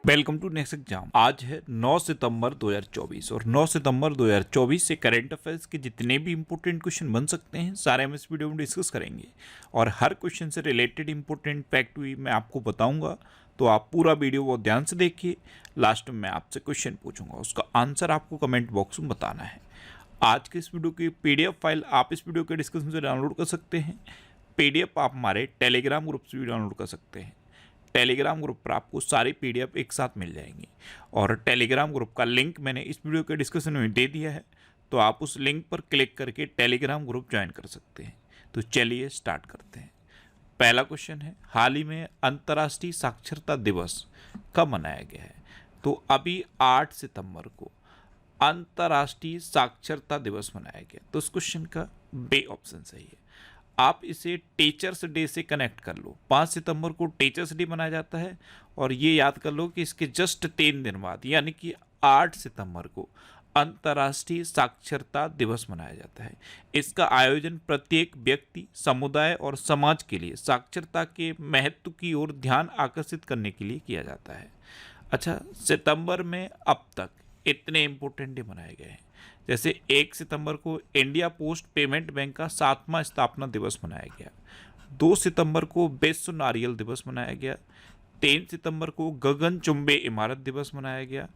Welcome to next exam. आज है 9 सितंबर 2024 और 9 सितंबर 2024 से करंट अफेयर्स के जितने भी इंपॉर्टेंट क्वेश्चन बन सकते हैं सारे हम इस वीडियो में डिस्कस करेंगे और हर क्वेश्चन से रिलेटेड इंपॉर्टेंट फैक्ट भी मैं आपको बताऊंगा। तो आप पूरा वीडियो बहुत ध्यान से देखिए। लास्ट में मैं आपसे क्वेश्चन पूछूंगा, उसका आंसर आपको कमेंट बॉक्स में बताना है। आज के इस वीडियो की PDF फाइल आप इस वीडियो के डिस्क्रिप्शन से डाउनलोड कर सकते हैं। PDF आप हमारे टेलीग्राम ग्रुप से भी डाउनलोड कर सकते हैं। टेलीग्राम ग्रुप पर आपको सारी PDF एक साथ मिल जाएंगी और टेलीग्राम ग्रुप का लिंक मैंने इस वीडियो के डिस्क्रिप्शन में दे दिया है, तो आप उस लिंक पर क्लिक करके टेलीग्राम ग्रुप ज्वाइन कर सकते हैं। तो चलिए स्टार्ट करते हैं। पहला क्वेश्चन है, हाल ही में अंतर्राष्ट्रीय साक्षरता दिवस कब मनाया गया है? तो अभी 8 सितंबर को अंतर्राष्ट्रीय साक्षरता दिवस मनाया गया। तो इस क्वेश्चन का बी ऑप्शन सही है। आप इसे टीचर्स डे से कनेक्ट कर लो। 5 सितंबर को टीचर्स डे मनाया जाता है और ये याद कर लो कि इसके जस्ट 3 दिन बाद यानी कि 8 सितंबर को अंतर्राष्ट्रीय साक्षरता दिवस मनाया जाता है। इसका आयोजन प्रत्येक व्यक्ति, समुदाय और समाज के लिए साक्षरता के महत्व की ओर ध्यान आकर्षित करने के लिए किया जाता है। अच्छा, सितंबर में अब तक इतने इंपॉर्टेंट डे मनाए गए हैं, जैसे 1 सितंबर को इंडिया पोस्ट पेमेंट बैंक का 7वां स्थापना दिवस मनाया गया। 2 सितंबर को विश्व नारियल दिवस मनाया गया। 3 सितंबर को गगनचुंबी इमारत दिवस मनाया गया।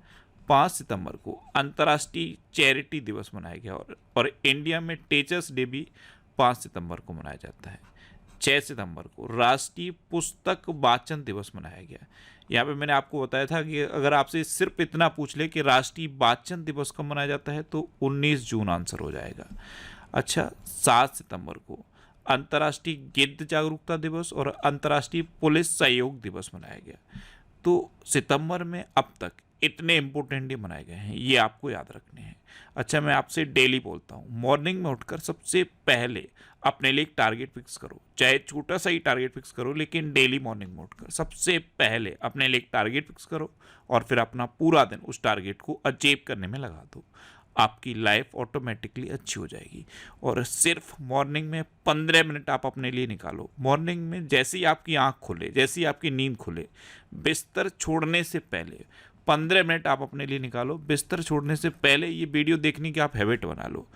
5 सितंबर को अंतर्राष्ट्रीय चैरिटी दिवस मनाया गया और इंडिया में टीचर्स डे भी 5 सितंबर को मनाया जाता है। 6 सितंबर को राष्ट्रीय पुस्तक वाचन दिवस मनाया गया। यहाँ पे मैंने आपको बताया था कि अगर आपसे सिर्फ इतना पूछ ले कि राष्ट्रीय वाचन दिवस कब मनाया जाता है तो 19 जून आंसर हो जाएगा। अच्छा, 7 सितंबर को अंतर्राष्ट्रीय गिद्ध जागरूकता दिवस और अंतर्राष्ट्रीय पुलिस सहयोग दिवस मनाया गया। तो सितंबर में अब तक इतने इंपॉर्टेंट डे मनाए गए हैं, ये आपको याद रखने हैं। अच्छा, मैं आपसे डेली बोलता हूँ, मॉर्निंग में उठकर सबसे पहले अपने लिए एक टारगेट फिक्स करो, चाहे छोटा सा ही टारगेट फिक्स करो, लेकिन डेली मॉर्निंग में उठकर सबसे पहले अपने लिए एक टारगेट फिक्स करो और फिर अपना पूरा दिन उस टारगेट को अचीव करने में लगा दो। आपकी लाइफ ऑटोमेटिकली अच्छी हो जाएगी। और सिर्फ मॉर्निंग में 15 मिनट आप अपने लिए निकालो। मॉर्निंग में जैसे ही आपकी आँख खुले, जैसे ही आपकी नींद खुले, बिस्तर छोड़ने से पहले 15 मिनट आप अपने लिए निकालो। बिस्तर छोड़ने से पहले ये वीडियो देखने की आप हैबिट बना लो।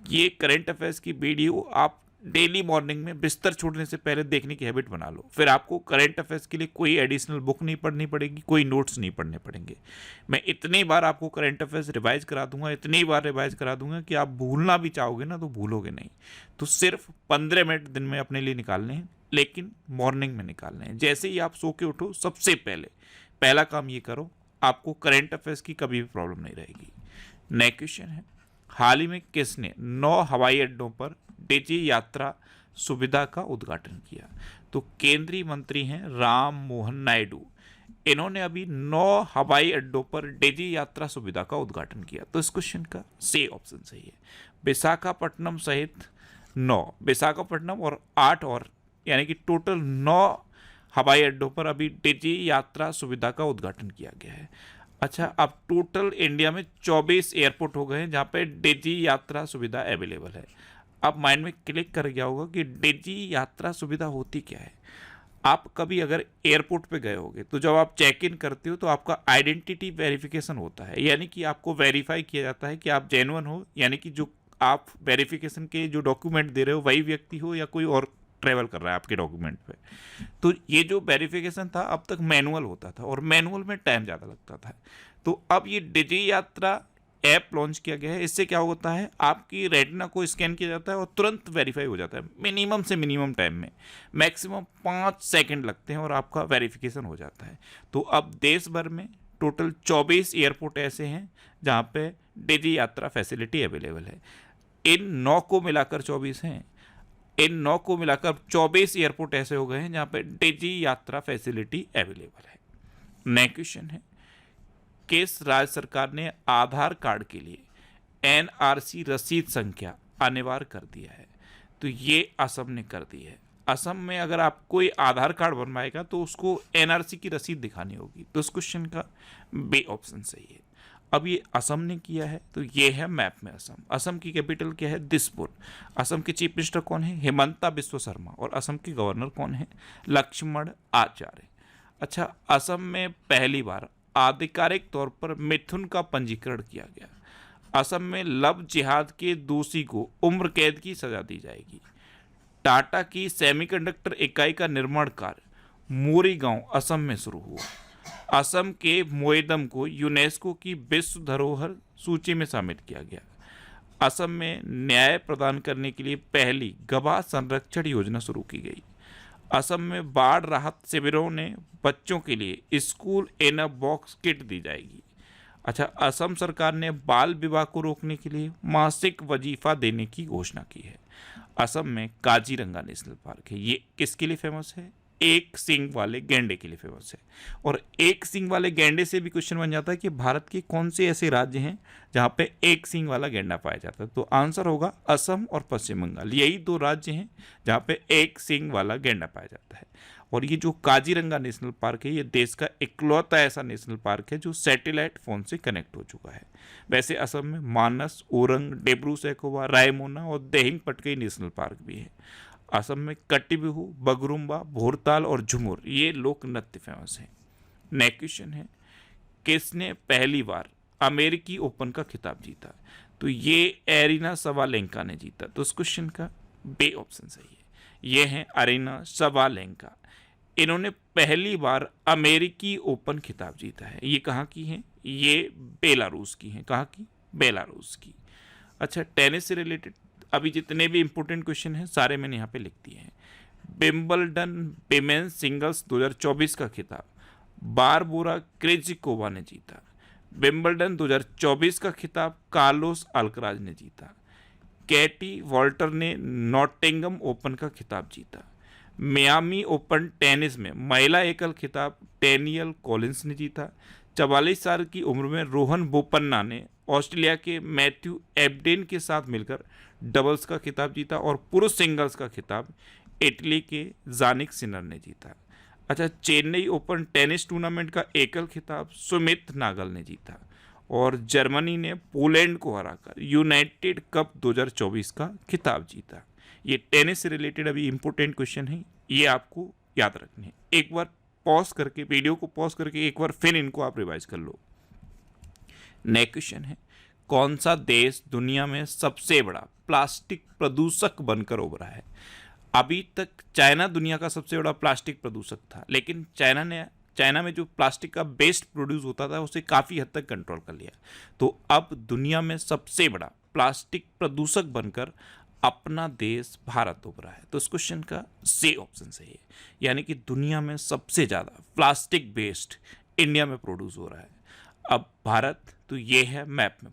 ये करंट अफेयर्स की वीडियो आप डेली मॉर्निंग में बिस्तर छोड़ने से पहले देखने की हैबिट बना लो। फिर आपको करंट अफेयर्स के लिए कोई एडिशनल बुक नहीं पढ़नी पड़ेगी, कोई नोट्स नहीं पढ़ने पड़ेंगे। मैं इतनी बार आपको करंट अफेयर्स रिवाइज करा दूंगा, इतनी बार रिवाइज करा दूंगा कि आप भूलना भी चाहोगे ना तो भूलोगे नहीं। तो सिर्फ 15 मिनट दिन में अपने लिए निकालने हैं, लेकिन मॉर्निंग में निकालने हैं। जैसे ही आप सो के उठो, सबसे पहला काम ये करो, आपको करंट अफेयर्स की कभी भी प्रॉब्लम नहीं रहेगी। नेक्स्ट क्वेश्चन है, हाल ही में किसने 9 हवाई अड्डों पर डिजी यात्रा सुविधा का उद्घाटन किया? तो केंद्रीय मंत्री हैं राम मोहन नायडू। इन्होंने अभी 9 हवाई अड्डों पर डिजी यात्रा सुविधा का उद्घाटन किया। तो इस क्वेश्चन का सी ऑप्शन सही है। विशाखापट्टनम सहित 9, विशाखापट्टनम और 8 और यानी कि टोटल 9 हवाई अड्डों पर अभी डिजी यात्रा सुविधा का उद्घाटन किया गया है। अच्छा, अब टोटल इंडिया में 24 एयरपोर्ट हो गए हैं जहाँ पे डिजी यात्रा सुविधा अवेलेबल है। अब माइंड में क्लिक कर गया होगा कि डिजी यात्रा सुविधा होती क्या है। आप कभी अगर एयरपोर्ट पे गए होगे तो जब आप चेक इन करते हो तो आपका आइडेंटिटी वेरिफिकेशन होता है, यानी कि आपको वेरीफाई किया जाता है कि आप जेन्युइन हो, यानी कि जो आप वेरिफिकेशन के जो डॉक्यूमेंट दे रहे हो वही व्यक्ति हो या कोई और ट्रेवल कर रहा है आपके डॉक्यूमेंट पे। तो ये जो वेरिफिकेशन था अब तक मैनुअल होता था और मैनुअल में टाइम ज़्यादा लगता था। तो अब ये डिजी यात्रा ऐप लॉन्च किया गया है। इससे क्या होता है, आपकी रेटिना को स्कैन किया जाता है और तुरंत वेरीफाई हो जाता है। मिनिमम से मिनिमम टाइम में मैक्सिमम 5 सेकंड लगते हैं और आपका वेरिफिकेशन हो जाता है। तो अब देश भर में टोटल 24 एयरपोर्ट ऐसे हैं जहाँ पे डिजी यात्रा फैसिलिटी अवेलेबल है। इन 9 को मिलाकर 24 हैं। इन 9 को मिलाकर 24 एयरपोर्ट ऐसे हो गए हैं जहाँ पे डिजी यात्रा फैसिलिटी अवेलेबल है। नेक्स्ट क्वेश्चन है, किस राज्य सरकार ने आधार कार्ड के लिए NRC रसीद संख्या अनिवार्य कर दिया है? तो ये असम ने कर दी है। असम में अगर आप कोई आधार कार्ड बनवाएगा तो उसको NRC की रसीद दिखानी होगी। तो इस क्वेश्चन का बी ऑप्शन सही है। अब ये असम ने किया है, तो ये है मैप में असम। असम की कैपिटल क्या है? दिसपुर। असम के चीफ मिनिस्टर कौन है? हिमंता बिस्वा शर्मा। और असम के गवर्नर कौन है? लक्ष्मण आचार्य। अच्छा, असम में पहली बार आधिकारिक तौर पर मिथुन का पंजीकरण किया गया। असम में लव जिहाद के दोषी को उम्र कैद की सजा दी जाएगी। टाटा की सेमीकंडक्टर इकाई का निर्माण कार्य मोरीगांव असम में शुरू हुआ। असम के मोएदम को यूनेस्को की विश्व धरोहर सूची में शामिल किया गया। असम में न्याय प्रदान करने के लिए पहली गवाह संरक्षण योजना शुरू की गई। असम में बाढ़ राहत शिविरों ने बच्चों के लिए school in a box kit दी जाएगी। अच्छा, असम सरकार ने बाल विवाह को रोकने के लिए मासिक वजीफा देने की घोषणा की है। असम में काजीरंगा नेशनल पार्क है। ये किसके लिए फेमस है? एक सींग वाले गैंडे के लिए फेमस है। और एक सींग वाले गैंडे से भी क्वेश्चन बन जाता है कि भारत के कौन से ऐसे राज्य हैं जहाँ पे एक सींग वाला गैंडा पाया जाता है। तो आंसर होगा असम और पश्चिम बंगाल। यही दो राज्य हैं जहाँ पे एक सींग वाला गैंडा पाया जाता है। और ये जो काजीरंगा नेशनल पार्क है, ये देश का इकलौता ऐसा नेशनल पार्क है जो सैटेलाइट फोन से कनेक्ट हो चुका है। वैसे असम में मानस, ओरंग, डेब्रू सैखोवा, रायमोना और देहिंग पटकई नेशनल पार्क भी है। असम में कट्टीबिहू, बगरुम्बा, भोरताल और झुमुर ये लोक नृत्य फेमस है। नेक्स्ट क्वेश्चन है, किसने पहली बार अमेरिकी ओपन का खिताब जीता? तो ये एरिना सवालेंका ने जीता। तो इस क्वेश्चन का बे ऑप्शन सही है। ये है अरीना सवालेंका। इन्होंने पहली बार अमेरिकी ओपन खिताब जीता है। ये कहाँ की हैं? ये बेलारूस की हैं। कहाँ की? बेलारूस की। अच्छा, टेनिस से रिलेटेड अभी जितने भी इंपॉर्टेंट क्वेश्चन हैं सारे मैंने यहाँ पे लिख दिए हैं। विंबलडन विमेंस सिंगल्स 2024 का खिताब बारबोरा क्रेजिकोवा ने जीता। विंबलडन 2024 का खिताब कार्लोस अल्कराज ने जीता। कैटी वॉल्टर ने नॉटिंगम ओपन का खिताब जीता। मियामी ओपन टेनिस में महिला एकल खिताब डेनियल कॉलिंस ने जीता। 44 साल की उम्र में रोहन बोपन्ना ने ऑस्ट्रेलिया के मैथ्यू एब्डेन के साथ मिलकर डबल्स का खिताब जीता। और पुरुष सिंगल्स का खिताब इटली के जानिक सिनर ने जीता। अच्छा, चेन्नई ओपन टेनिस टूर्नामेंट का एकल खिताब सुमित नागल ने जीता। और जर्मनी ने पोलैंड को हराकर यूनाइटेड कप 2024 का खिताब जीता। ये टेनिस से रिलेटेड अभी इंपॉर्टेंट क्वेश्चन है, ये आपको याद रखने हैं। एक बार पॉज करके वीडियो को पॉज करके एक बार फिर इनको आप रिवाइज कर लो। नेक्स्ट क्वेश्चन है, कौन सा देश दुनिया में सबसे बड़ा प्लास्टिक प्रदूषक बनकर उभरा है? अभी तक चाइना दुनिया का सबसे बड़ा प्लास्टिक प्रदूषक था, लेकिन चाइना में जो प्लास्टिक का वेस्ट प्रोड्यूस होता था उसे काफ़ी हद तक कंट्रोल कर लिया। तो अब दुनिया में सबसे बड़ा प्लास्टिक प्रदूषक बनकर अपना देश भारत उभरा है। तो इस क्वेश्चन का सी ऑप्शन सही है, यानी कि दुनिया में सबसे ज़्यादा प्लास्टिक वेस्ट इंडिया में प्रोड्यूस हो रहा है। अब भारत, तो ये है मैप में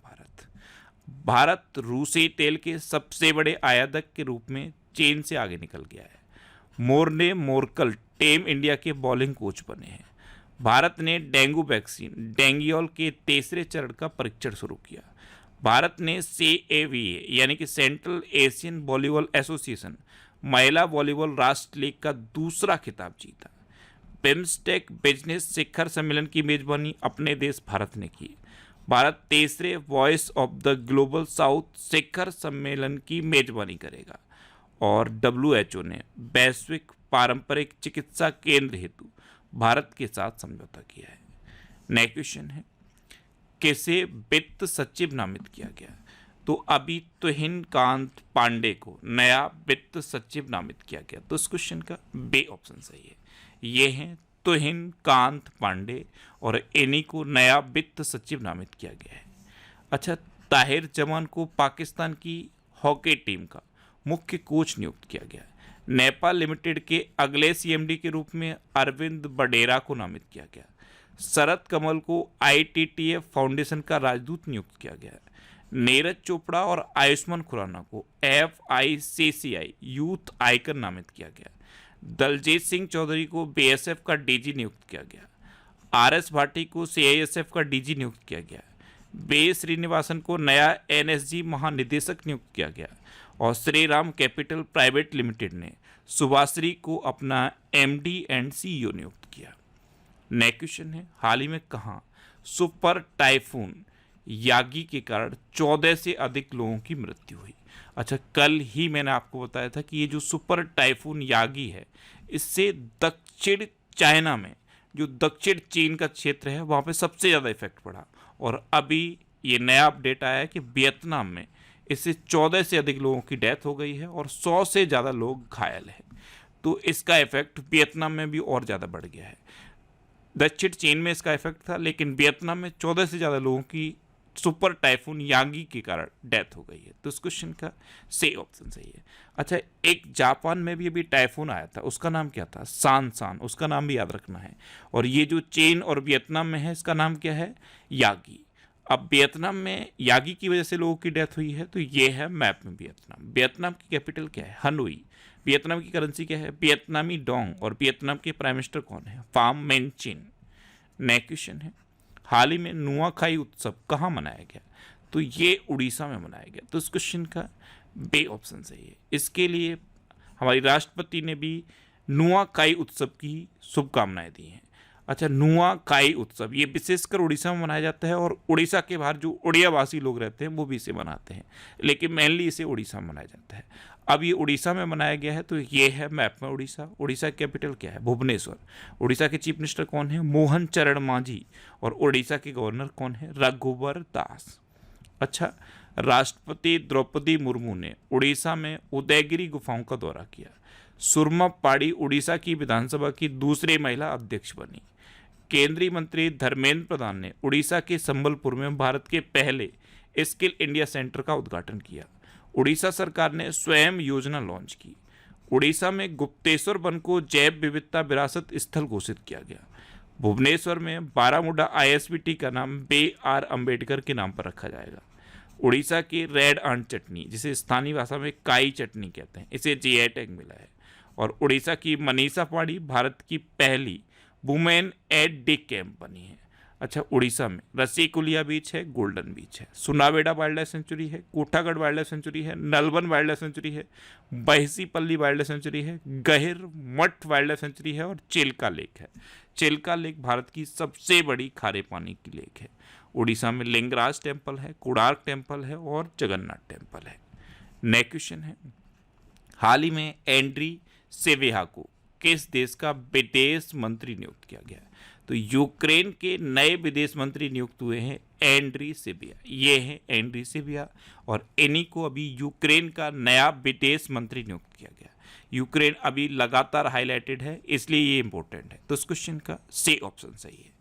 भारत रूसी तेल के सबसे बड़े आयातक के रूप में चीन से आगे निकल गया है। मोरने मोरकल टीम इंडिया के बॉलिंग कोच बने हैं। भारत ने डेंगू वैक्सीन डेंगियोल के तीसरे चरण का परीक्षण शुरू किया। भारत ने CAVA यानी कि सेंट्रल एशियन वॉलीबॉल एसोसिएशन महिला वॉलीबॉल राष्ट्र लीग का दूसरा खिताब जीता। बिम्स्टेक बिजनेस शिखर सम्मेलन की मेजबानी अपने देश भारत ने की। भारत तीसरे voice of the global south शिखर सम्मेलन की मेजबानी करेगा। और WHO ने वैश्विक पारंपरिक चिकित्सा केंद्र हेतु भारत के साथ समझौता किया है। नेक्स्ट क्वेश्चन है, किसे वित्त सचिव नामित किया गया? तो अभी तुहिन कांत पांडे को नया वित्त सचिव नामित किया गया। तो इस क्वेश्चन का बे ऑप्शन सही है। ये हैं तुहिन कांत पांडे और इन्हीं को नया वित्त सचिव नामित किया गया है। अच्छा, ताहिर जमान को पाकिस्तान की हॉकी टीम का मुख्य कोच नियुक्त किया गया है। नेपाल लिमिटेड के अगले CMD के रूप में अरविंद बडेरा को नामित किया गया। शरद कमल को ITTF फाउंडेशन का राजदूत नियुक्त किया गया है। नीरज चोपड़ा और आयुष्मान खुराना को FICCI यूथ आइकन नामित किया गया। दलजीत सिंह चौधरी को BSF का DG नियुक्त किया गया। RS भाटी को CISF का DG नियुक्त किया गया। बे श्रीनिवासन को नया NSG महानिदेशक नियुक्त किया गया। और Shri Ram capital private limited ने सुभाश्री को अपना MD एंड CEO नियुक्त किया। नेक्स्ट क्वेश्चन है, हाल ही में कहाँ सुपर टाइफून यागी के कारण 14 से अधिक लोगों की मृत्यु हुई? अच्छा, कल ही मैंने आपको बताया था कि ये जो सुपर टाइफून यागी है, इससे दक्षिण चाइना में जो दक्षिण चीन का क्षेत्र है वहाँ पे सबसे ज़्यादा इफेक्ट पड़ा। और अभी ये नया अपडेट आया है कि वियतनाम में इससे 14 से अधिक लोगों की डेथ हो गई है और 100 से ज़्यादा लोग घायल हैं। तो इसका इफेक्ट वियतनाम में भी और ज़्यादा बढ़ गया है। दक्षिण चीन में इसका इफेक्ट था, लेकिन वियतनाम में 14 से ज़्यादा लोगों की सुपर टाइफून यांगी के कारण डेथ हो गई है। तो इस क्वेश्चन का सही ऑप्शन सही है। अच्छा, एक जापान में भी अभी टाइफून आया था, उसका नाम क्या था? सान, उसका नाम भी याद रखना है। और ये जो चीन और वियतनाम में है, इसका नाम क्या है? यागी। अब वियतनाम में यागी की वजह से लोगों की डेथ हुई है, तो ये है मैप में वियतनाम। वियतनाम की कैपिटल क्या है? हनोई। वियतनाम की करेंसी क्या है? वियतनामी डोंग। और वियतनाम के प्राइम मिनिस्टर कौन है? फाम मेनचिन। नेक्स्ट क्वेश्चन है, हाल ही में नुआखाई उत्सव कहाँ मनाया गया? तो ये उड़ीसा में मनाया गया। तो इस क्वेश्चन का बे ऑप्शन सही है। इसके लिए हमारी राष्ट्रपति ने भी नुआखाई उत्सव की शुभकामनाएं दी हैं। अच्छा, नुआखाई उत्सव ये विशेषकर उड़ीसा में मनाया जाता है और उड़ीसा के बाहर जो उड़ियावासी लोग रहते हैं वो भी इसे मनाते हैं, लेकिन मेनली इसे उड़ीसा में मनाया जाता है। अब ये उड़ीसा में मनाया गया है, तो ये है मैप में उड़ीसा। उड़ीसा की कैपिटल क्या है? भुवनेश्वर। उड़ीसा के चीफ मिनिस्टर कौन है? मोहन चरण मांझी। और उड़ीसा के गवर्नर कौन है? रघुवर दास। अच्छा, राष्ट्रपति द्रौपदी मुर्मू ने उड़ीसा में उदयगिरी गुफाओं का दौरा किया। सुरमा पाड़ी उड़ीसा की विधानसभा की दूसरी महिला अध्यक्ष बनी। केंद्रीय मंत्री धर्मेंद्र प्रधान ने उड़ीसा के संबलपुर में भारत के पहले स्किल इंडिया सेंटर का उद्घाटन किया। उड़ीसा सरकार ने स्वयं योजना लॉन्च की। उड़ीसा में गुप्तेश्वर वन को जैव विविधता विरासत स्थल घोषित किया गया। भुवनेश्वर में बारामूडा ISBT का नाम B.R. अम्बेडकर के नाम पर रखा जाएगा। उड़ीसा की रेड आंट चटनी, जिसे स्थानीय भाषा में काई चटनी कहते हैं, इसे GI टैग मिला है। और उड़ीसा की मनीषा पाड़ी भारत की पहली वुमेन एट डे कैंप बनी है। अच्छा, उड़ीसा में रसीकुलिया बीच है, गोल्डन बीच है, सुनावेडा वाइल्ड लाइफ सेंचुरी है, कोठागढ़ वाइल्ड लाइफ सेंचुरी है, नलवन वाइल्ड लाइफ सेंचुरी है, बहसीपल्ली वाइल्ड लाइफ सेंचुरी है, गहिर मठ वाइल्ड लाइफ सेंचुरी है और चिल्का लेक है। चिल्का लेक भारत की सबसे बड़ी खारे पानी की लेक है। उड़ीसा में लिंगराज टेम्पल है, कोणार्क टेम्पल है और जगन्नाथ टेम्पल है। नेक्स्ट क्वेश्चन है, हाल ही में एंड्री सेवेहा को किस देश का विदेश मंत्री नियुक्त किया गया? तो यूक्रेन के नए विदेश मंत्री नियुक्त हुए हैं एंड्री सेबिया। ये है एंड्री सेबिया और इन्हीं को अभी यूक्रेन का नया विदेश मंत्री नियुक्त किया गया। यूक्रेन अभी लगातार हाईलाइटेड है, इसलिए ये इंपॉर्टेंट है। तो इस क्वेश्चन का सी ऑप्शन सही है।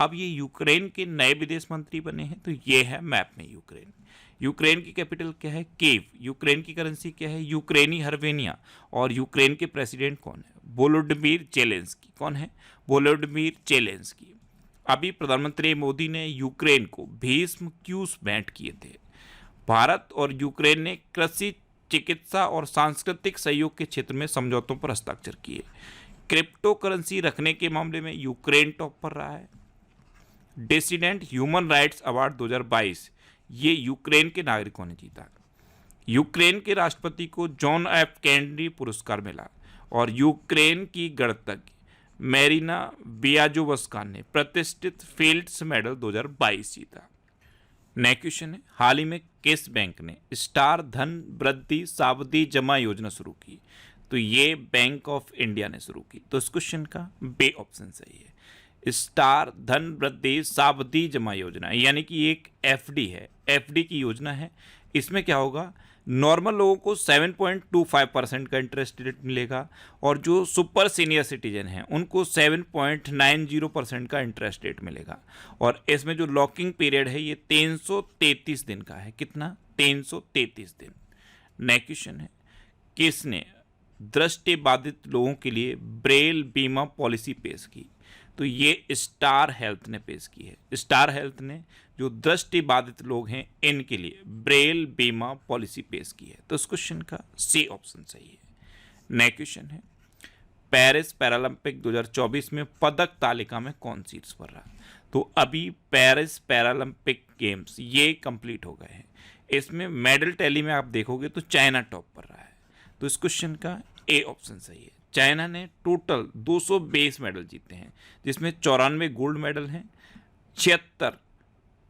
अब ये यूक्रेन के नए विदेश मंत्री बने हैं, तो ये है मैप में यूक्रेन। यूक्रेन की कैपिटल क्या है? कीव। यूक्रेन की करेंसी क्या है? यूक्रेनी हर्वेनिया। और यूक्रेन के प्रेसिडेंट कौन है? Volodymyr Zelensky. कौन है? Volodymyr Zelensky. अभी प्रधानमंत्री मोदी ने यूक्रेन को भीष्म क्यूस भेंट किए थे। भारत और यूक्रेन ने कृषि, चिकित्सा और सांस्कृतिक सहयोग के क्षेत्र में समझौतों पर हस्ताक्षर किए। क्रिप्टो करेंसी रखने के मामले में यूक्रेन टॉप पर रहा है। डिसिडेंट ह्यूमन राइट्स अवार्ड 2022 ये यूक्रेन के नागरिकों ने जीता। यूक्रेन के राष्ट्रपति को जॉन एफ कैनेडी पुरस्कार मिला और यूक्रेन की गणतज्ञ मैरिना बियाजोवस्का ने प्रतिष्ठित फील्ड्स मेडल 2022 जीता। नेक्स्ट क्वेश्चन है, हाल ही में किस बैंक ने स्टार धन वृद्धि सावधि जमा योजना शुरू की? तो ये बैंक ऑफ इंडिया ने शुरू की। तो इस क्वेश्चन का बे ऑप्शन सही है। स्टार धन वृद्धि सावधि जमा योजना यानी कि एक FD है, FD की योजना है। इसमें क्या होगा, नॉर्मल लोगों को 7.25% का इंटरेस्ट रेट मिलेगा और जो सुपर सीनियर सिटीजन हैं उनको 7.90% का इंटरेस्ट रेट मिलेगा। और इसमें जो लॉकिंग पीरियड है ये 333 दिन का है। कितना? 333 दिन। नेक्स्ट क्वेश्चन है, किसने दृष्टिबाधित लोगों के लिए ब्रेल बीमा पॉलिसी पेश की? तो ये स्टार हेल्थ ने पेश की है। स्टार हेल्थ ने जो दृष्टिबाधित लोग हैं इनके लिए ब्रेल बीमा पॉलिसी पेश की है। तो इस क्वेश्चन का सी ऑप्शन सही है। नेक्स्ट क्वेश्चन है, पेरिस पैरालंपिक 2024 में पदक तालिका में कौन शीर्ष पर रहा? तो अभी पेरिस पैरालंपिक गेम्स ये कंप्लीट हो गए हैं। इसमें मेडल टैली में आप देखोगे तो चाइना टॉप पर रहा है। तो इस क्वेश्चन का ए ऑप्शन सही है। चाइना ने टोटल 220 मेडल जीते हैं, जिसमें 94 गोल्ड मेडल हैं, 76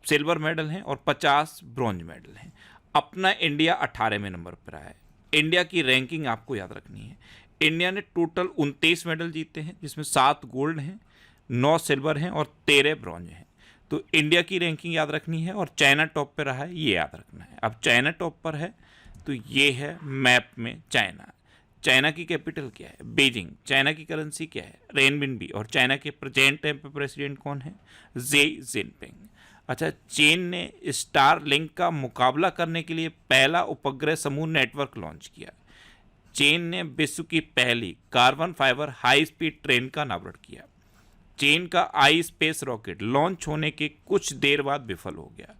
सिल्वर मेडल हैं और 50 ब्रॉन्ज मेडल हैं। अपना इंडिया 18वें नंबर पर आया है। इंडिया की रैंकिंग आपको याद रखनी है। इंडिया ने टोटल 29 मेडल जीते हैं, जिसमें 7 गोल्ड हैं, 9 सिल्वर हैं और 13 ब्रॉन्ज हैं। तो इंडिया की रैंकिंग याद रखनी है और चाइना टॉप पे रहा है, ये याद रखना है। अब चाइना टॉप पर है तो ये है मैप में चाइना। चाइना की कैपिटल क्या है? बीजिंग। चाइना की करेंसी क्या है? रेनमिनबी। और चाइना के प्रेजेंट टाइम पे प्रेसिडेंट कौन है? Xi Jinping. अच्छा, चीन ने स्टार लिंक का मुकाबला करने के लिए पहला उपग्रह समूह नेटवर्क लॉन्च किया। चीन ने विश्व की पहली carbon fibre high speed train का अनावरण किया। चीन का आई स्पेस रॉकेट लॉन्च होने के कुछ देर बाद विफल हो गया।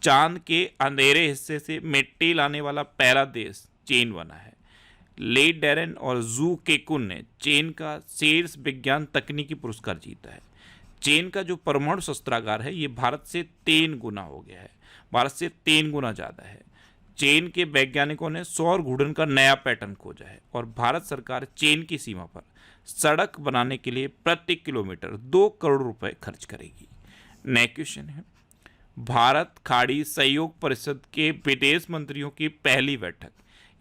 चांद के अंधेरे हिस्से से मिट्टी लाने वाला पहला देश चीन बना है। ली डेरेन और जू केकुन ने चीन का शीर्ष विज्ञान तकनीकी पुरस्कार जीता है। चीन का जो परमाणु शस्त्रागार है ये भारत से 3 गुना हो गया है, भारत से 3 गुना ज़्यादा है। चीन के वैज्ञानिकों ने सौर घूर्णन का नया पैटर्न खोजा है और भारत सरकार चीन की सीमा पर सड़क बनाने के लिए प्रति किलोमीटर 2 करोड़ रुपए खर्च करेगी। नेक्स्ट क्वेश्चन है, भारत खाड़ी सहयोग परिषद के विदेश मंत्रियों की पहली बैठक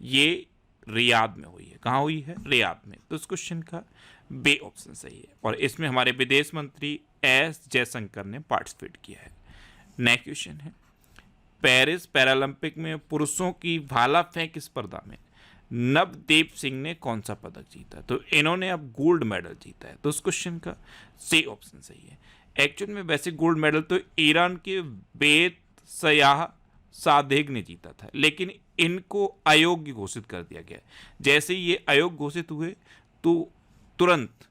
ये रियाद में हुई है। कहाँ हुई है? रियाद में। तो इस क्वेश्चन का बे ऑप्शन सही है और इसमें हमारे विदेश मंत्री एस जयशंकर ने पार्टिसिपेट किया है। नेक्स्ट क्वेश्चन है, पेरिस पैरालंपिक में पुरुषों की भाला फेंक स्पर्धा में नवदीप सिंह ने कौन सा पदक जीता? तो इन्होंने अब गोल्ड मेडल जीता है। तो इस क्वेश्चन का सी ऑप्शन सही है। एक्चुअल में वैसे गोल्ड मेडल तो ईरान के बेत सयाह सादेग ने जीता था, लेकिन इनको अयोग्य घोषित कर दिया गया। जैसे ही ये अयोग्य घोषित हुए तो तुरंत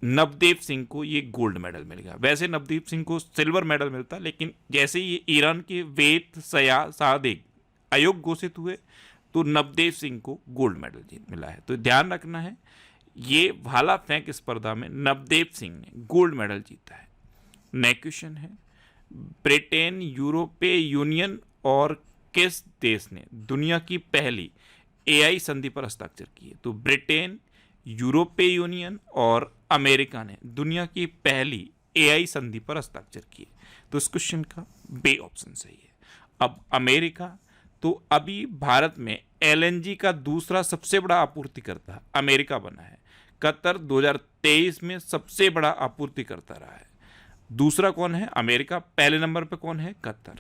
नवदीप सिंह को ये गोल्ड मेडल मिल गया। वैसे नवदीप सिंह को सिल्वर मेडल मिलता, लेकिन जैसे ही ये ईरान के वेत सयाह सादेग अयोग्य घोषित हुए तो नवदीप सिंह को गोल्ड मेडल जीत मिला है। तो ध्यान रखना है, ये भाला फेंक स्पर्धा में नवदीप सिंह ने गोल्ड मेडल जीता है। नेक्स्ट क्वेश्चन है, ब्रिटेन यूरोपीय यूनियन और किस देश ने दुनिया की पहली एआई संधि पर हस्ताक्षर किए? तो ब्रिटेन, यूरोपीय यूनियन और अमेरिका ने दुनिया की पहली एआई संधि पर हस्ताक्षर किए। तो इस क्वेश्चन का बे ऑप्शन सही है। अब अमेरिका, तो अभी भारत में एलएनजी का दूसरा सबसे बड़ा आपूर्तिकर्ता अमेरिका बना है। कतर 2023 में सबसे बड़ा आपूर्तिकर्ता रहा है। दूसरा कौन है? अमेरिका। पहले नंबर पर कौन है? कतर।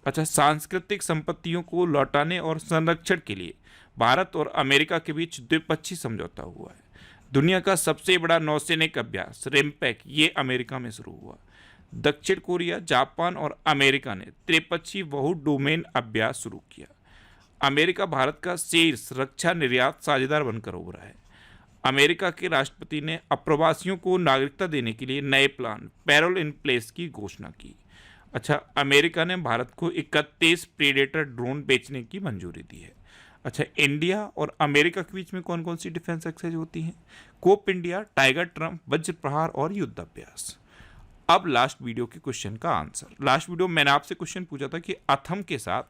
अच्छा, सांस्कृतिक संपत्तियों को लौटाने और संरक्षण के लिए भारत और अमेरिका के बीच द्विपक्षीय समझौता हुआ है। दुनिया का सबसे बड़ा नौसैनिक अभ्यास रिम्पैक ये अमेरिका में शुरू हुआ। दक्षिण कोरिया, जापान और अमेरिका ने त्रिपक्षीय बहु डोमेन अभ्यास शुरू किया। अमेरिका भारत का शीर्ष रक्षा निर्यात साझेदार बनकर उभरा है। अमेरिका के राष्ट्रपति ने अप्रवासियों को नागरिकता देने के लिए नए प्लान पैरोल इन प्लेस की घोषणा की। अच्छा, अमेरिका ने भारत को 31 प्रीडेटर ड्रोन बेचने की मंजूरी दी है। अच्छा, इंडिया और अमेरिका के बीच में कौन कौन सी डिफेंस एक्सरसाइज होती हैं? कोप इंडिया, टाइगर ट्रम्प, वज्र प्रहार और युद्ध अभ्यास। अब लास्ट वीडियो के क्वेश्चन का आंसर। लास्ट वीडियो मैंने आपसे क्वेश्चन पूछा था कि अथम के साथ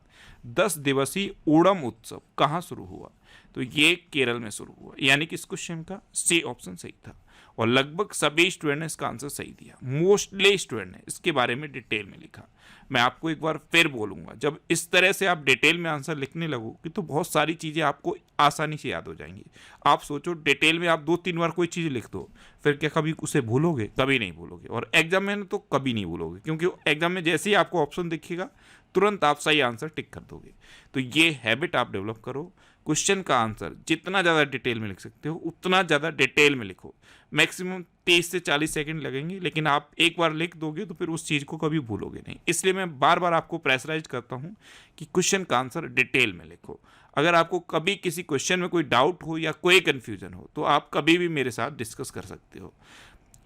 10 दिवसीय ओणम उत्सव कहाँ शुरू हुआ? तो ये केरल में शुरू हुआ, यानी कि इस क्वेश्चन का सी ऑप्शन सही था और लगभग सभी स्टूडेंट ने इसका आंसर सही दिया। मोस्टली स्टूडेंट ने इसके बारे में डिटेल में लिखा। मैं आपको एक बार फिर बोलूँगा, जब इस तरह से आप डिटेल में आंसर लिखने लगोगे तो बहुत सारी चीज़ें आपको आसानी से याद हो जाएंगी। आप सोचो, डिटेल में आप 2-3 बार कोई चीज़ लिख दो, फिर क्या कभी उसे भूलोगे? कभी नहीं भूलोगे। और एग्जाम में तो कभी नहीं भूलोगे, क्योंकि एग्जाम में जैसे ही आपको ऑप्शन दिखेगा तुरंत आप सही आंसर टिक कर दोगे। तो ये हैबिट आप डेवलप करो। क्वेश्चन का आंसर जितना ज़्यादा डिटेल में लिख सकते हो उतना ज़्यादा डिटेल में लिखो। मैक्सिमम 30 से 40 सेकंड लगेंगे, लेकिन आप एक बार लिख दोगे तो फिर उस चीज़ को कभी भूलोगे नहीं। इसलिए मैं बार बार आपको प्रेशराइज करता हूँ कि क्वेश्चन का आंसर डिटेल में लिखो। अगर आपको कभी किसी क्वेश्चन में कोई डाउट हो या कोई कन्फ्यूजन हो तो आप कभी भी मेरे साथ डिस्कस कर सकते हो।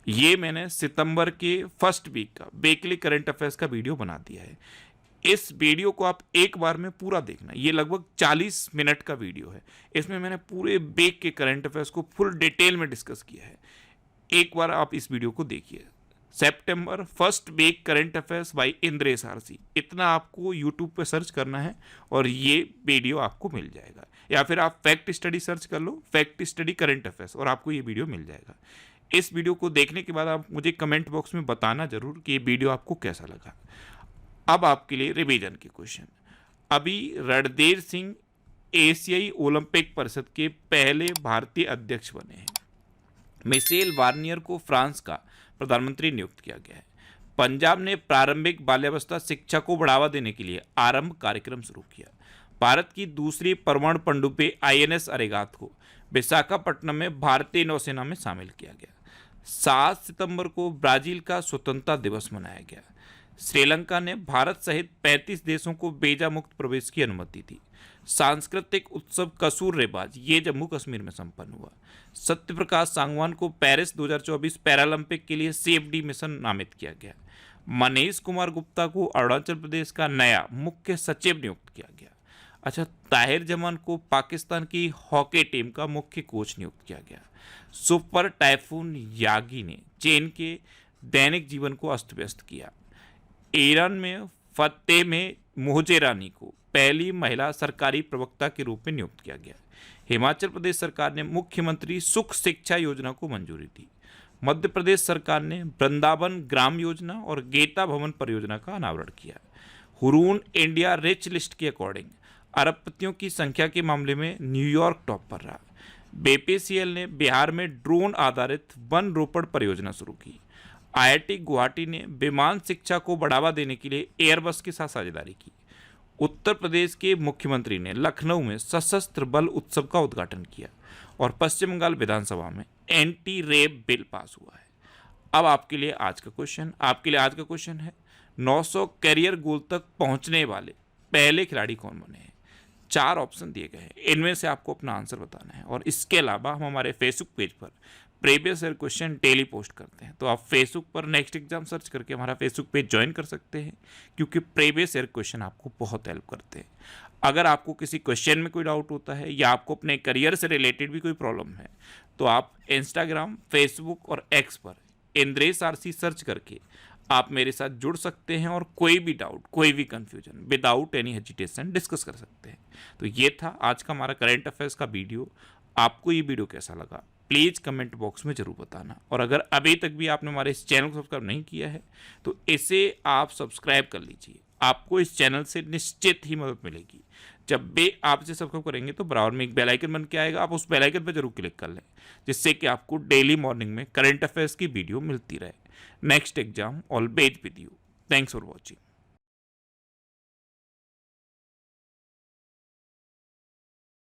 ये मैंने सितंबर के फर्स्ट वीक का वीकली करंट अफेयर्स का वीडियो बना दिया है। इस वीडियो को आप एक बार में पूरा देखना। ये लगभग 40 मिनट का वीडियो है। इसमें मैंने पूरे वीक के करंट अफेयर्स को फुल डिटेल में डिस्कस किया है। एक बार आप इस वीडियो को देखिए। सितंबर first week current affairs by Indresh R, इतना आपको यूट्यूब पे सर्च करना है और ये वीडियो आपको मिल जाएगा। या फिर आप फैक्ट स्टडी सर्च कर लो, फैक्ट स्टडी करंट अफेयर्स, और आपको ये वीडियो मिल जाएगा। इस वीडियो को देखने के बाद आप मुझे कमेंट बॉक्स में बताना जरूर कि ये वीडियो आपको कैसा लगा। अब आपके लिए रिवीजन के क्वेश्चन। अभी रणधीर सिंह एशियाई ओलंपिक परिषद के पहले भारतीय अध्यक्ष बने हैं। मिशेल वार्नियर को फ्रांस का प्रधानमंत्री नियुक्त किया गया है। पंजाब ने प्रारंभिक बाल्यावस्था शिक्षा को बढ़ावा देने के लिए आरंभ कार्यक्रम शुरू किया। भारत की दूसरी परमाणु पनडुब्बी INS अरेगात को विशाखापट्टनम में भारतीय नौसेना में शामिल किया गया। 7 सितंबर को ब्राजील का स्वतंत्रता दिवस मनाया गया। श्रीलंका ने भारत सहित 35 देशों को वीजा मुक्त प्रवेश की अनुमति दी। सांस्कृतिक उत्सव कसूर रेबाज ये जम्मू कश्मीर में संपन्न हुआ। सत्य प्रकाश सांगवान को पेरिस 2024 पैरालंपिक के लिए CFD मिशन नामित किया गया। मनीष कुमार गुप्ता को अरुणाचल प्रदेश का नया मुख्य सचिव नियुक्त किया गया। अच्छा, ताहिर जमान को पाकिस्तान की हॉकी टीम का मुख्य कोच नियुक्त किया गया। सुपर टाइफून यागी ने चीन के दैनिक जीवन को अस्त व्यस्त किया। ईरान में फतेह में मोहजेरानी को पहली महिला सरकारी प्रवक्ता के रूप में नियुक्त किया गया। हिमाचल प्रदेश सरकार ने मुख्यमंत्री सुख शिक्षा योजना को मंजूरी दी। मध्य प्रदेश सरकार ने वृंदावन ग्राम योजना और गीता भवन परियोजना का अनावरण किया। हुरून इंडिया रिच लिस्ट के अकॉर्डिंग अरबपतियों की संख्या के मामले में न्यूयॉर्क टॉप पर रहा। BPCL ने बिहार में ड्रोन आधारित वन रोपण परियोजना शुरू की। IIT गुवाहाटी ने विमान शिक्षा को बढ़ावा देने के लिए एयरबस के साथ साझेदारी की। उत्तर प्रदेश के मुख्यमंत्री ने लखनऊ में सशस्त्र बल उत्सव का उद्घाटन किया और पश्चिम बंगाल विधानसभा में एंटी रेप बिल पास हुआ है। अब आपके लिए आज का क्वेश्चन है 900 करियर गोल तक पहुंचने वाले पहले खिलाड़ी कौन बने हैं। 4 ऑप्शन दिए गए हैं, इनमें से आपको अपना आंसर बताना है। और इसके अलावा हम हमारे फेसबुक पेज पर previous year question daily post करते हैं, तो आप फेसबुक पर नेक्स्ट एग्जाम सर्च करके हमारा फेसबुक पेज ज्वाइन कर सकते हैं, क्योंकि प्रीवियस ईयर क्वेश्चन आपको बहुत हेल्प करते हैं। अगर आपको किसी क्वेश्चन में कोई डाउट होता है या आपको अपने करियर से रिलेटेड भी कोई प्रॉब्लम है, तो आप इंस्टाग्राम, फेसबुक और X पर इंद्रेश RC सर्च करके आप मेरे साथ जुड़ सकते हैं और कोई भी डाउट, कोई भी confusion without any hesitation discuss कर सकते हैं। तो ये था आज का हमारा करंट अफेयर्स का वीडियो। आपको ये वीडियो कैसा लगा प्लीज़ कमेंट बॉक्स में जरूर बताना। और अगर अभी तक भी आपने हमारे इस चैनल को सब्सक्राइब नहीं किया है तो इसे आप सब्सक्राइब कर लीजिए। आपको इस चैनल से निश्चित ही मदद मिलेगी। जब भी आप इसे सब्सक्राइब करेंगे तो बराबर में एक बेल आइकन बन के आएगा, आप उस बेल आइकन पर जरूर क्लिक कर लें, जिससे कि आपको डेली मॉर्निंग में करंट अफेयर्स की वीडियो मिलती रहे। Next exam always with you. Thanks for watching.